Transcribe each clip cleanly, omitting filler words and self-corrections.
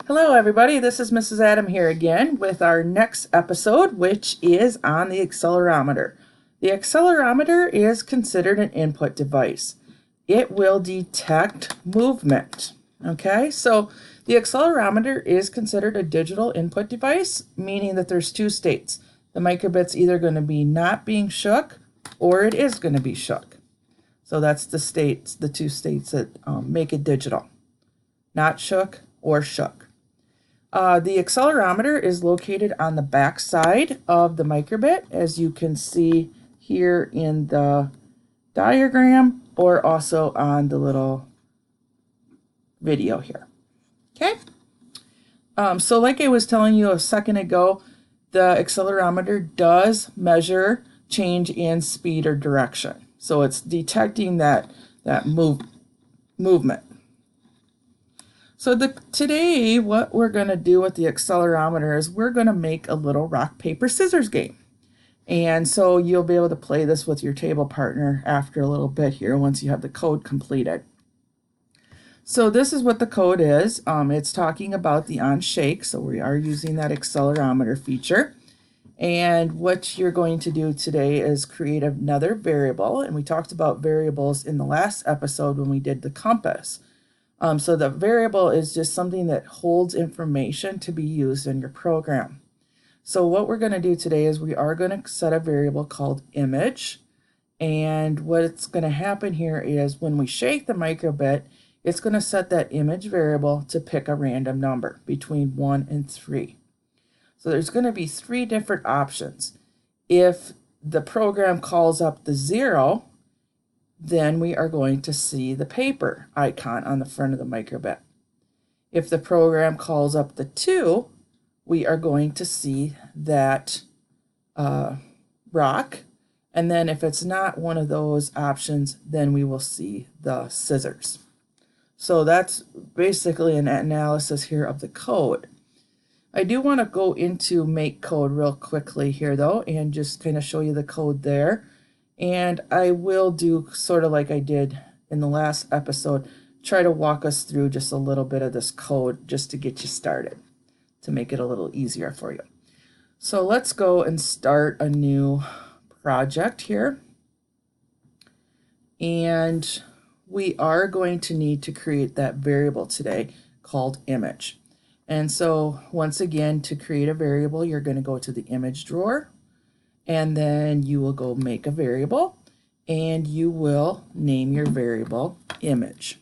Hello everybody, this is Mrs. Adam here again with our next episode, which is on the accelerometer. The accelerometer is considered an input device. It will detect movement. Okay, so the accelerometer is considered a digital input device, meaning that there's two states. The microbit's either going to be not being shook or it is going to be shook. So that's the states, the two states that make it digital. Not shook or shook. The accelerometer is located on the back side of the microbit, as you can see here in the diagram, or also on the little video here. Okay. So like I was telling you a second ago, the accelerometer does measure change in speed or direction. So it's detecting that movement. So today what we're going to do with the accelerometer is we're going to make a little rock, paper, scissors game. And so you'll be able to play this with your table partner after a little bit here once you have the code completed. So this is what the code is. It's talking about the on shake, so we are using that accelerometer feature. And what you're going to do today is create another variable, and we talked about variables in the last episode when we did the compass. So the variable is just something that holds information to be used in your program. So what we're going to do today is we are going to set a variable called image. And what's going to happen here is when we shake the microbit, it's going to set that image variable to pick a random number between 1 and 3. So there's going to be 3 different options. If the program calls up the 0, then we are going to see the paper icon on the front of the microbit. If the program calls up the 2, we are going to see that rock. And then if it's not one of those options, then we will see the scissors. So that's basically an analysis here of the code. I do want to go into make code real quickly here though, and just kind of show you the code there. And I will do sort of like I did in the last episode, try to walk us through just a little bit of this code just to get you started, to make it a little easier for you. So let's go and start a new project here. And we are going to need to create that variable today called image. And so once again, to create a variable, you're going to go to the image drawer. And then you will go make a variable, and you will name your variable image.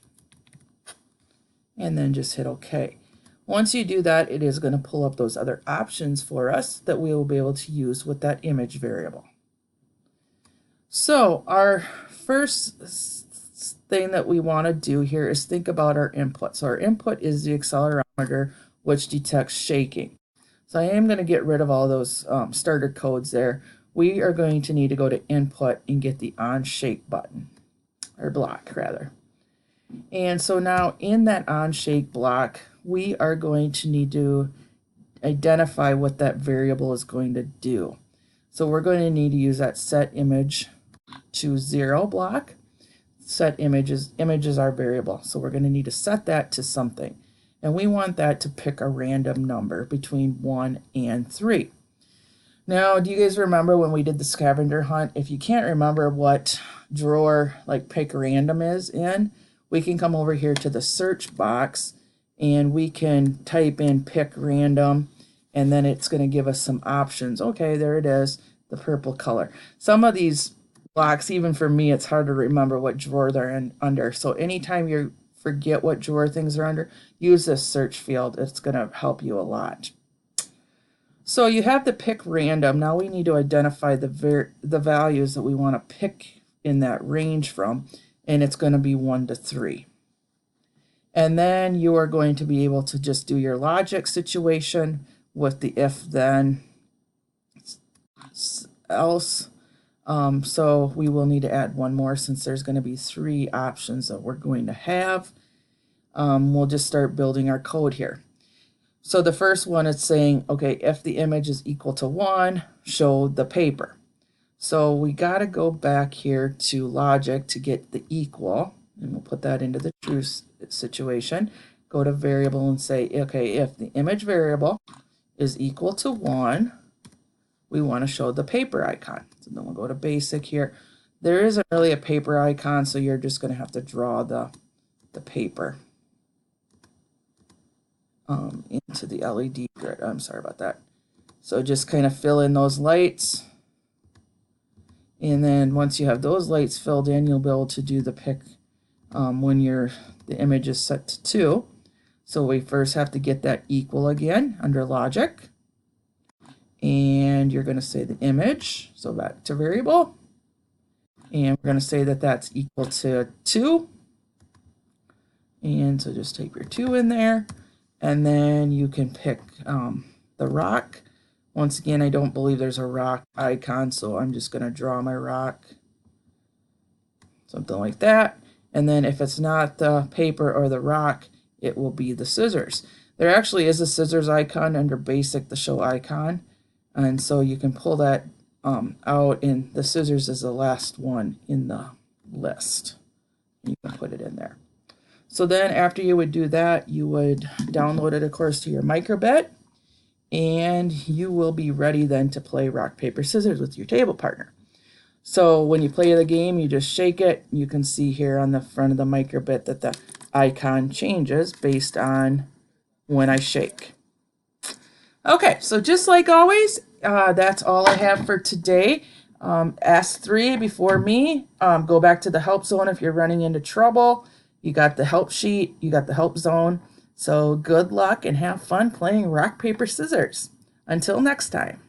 And then just hit OK. Once you do that, it is going to pull up those other options for us that we will be able to use with that image variable. So our first thing that we want to do here is think about our input. So our input is the accelerometer, which detects shaking. So I am going to get rid of all those starter codes there. We are going to need to go to input and get the on shake button, or block rather. And so now in that on shake block, we are going to need to identify what that variable is going to do. So we're going to need to use that set image to 0 block. Set image is our variable. So we're going to need to set that to something. And we want that to pick a random number between 1 and 3. Now, do you guys remember when we did the scavenger hunt? If you can't remember what drawer like pick random is in, we can come over here to the search box and we can type in pick random, and then it's going to give us some options. Okay, there it is, the purple color. Some of these blocks, even for me, it's hard to remember what drawer they're under. So anytime you forget what drawer things are under, use this search field. It's going to help you a lot. So you have the pick random. Now we need to identify the values that we want to pick in that range from, and it's going to be 1 to 3. And then you are going to be able to just do your logic situation with the if then else. So we will need to add one more since there's going to be 3 options that we're going to have. We'll just start building our code here. So the first one is saying, okay, if the image is equal to 1, show the paper. So we got to go back here to logic to get the equal, and we'll put that into the true situation. go to variable and say, okay, if the image variable is equal to 1, we want to show the paper icon. So then we'll go to basic here. There isn't really a paper icon, so you're just going to have to draw the paper into the LED grid. I'm sorry about that. So just kind of fill in those lights. And then once you have those lights filled in, you'll be able to do the pick when the image is set to 2. So we first have to get that equal again under logic. And you're going to say the image, so back to variable. And we're going to say that that's equal to 2. And so just type your 2 in there. And then you can pick the rock. Once again, I don't believe there's a rock icon, so I'm just going to draw my rock. Something like that. And then if it's not the paper or the rock, it will be the scissors. There actually is a scissors icon under basic, the show icon. And so you can pull that out, and the scissors is the last one in the list. You can put it in there. So then after you would do that, you would download it, of course, to your microbit. And you will be ready then to play rock, paper, scissors with your table partner. So when you play the game, you just shake it. You can see here on the front of the microbit that the icon changes based on when I shake. Okay, so just like always, that's all I have for today. Ask 3 before me. Go back to the help zone if you're running into trouble. You got the help sheet, you got the help zone. So good luck and have fun playing rock, paper, scissors. Until next time.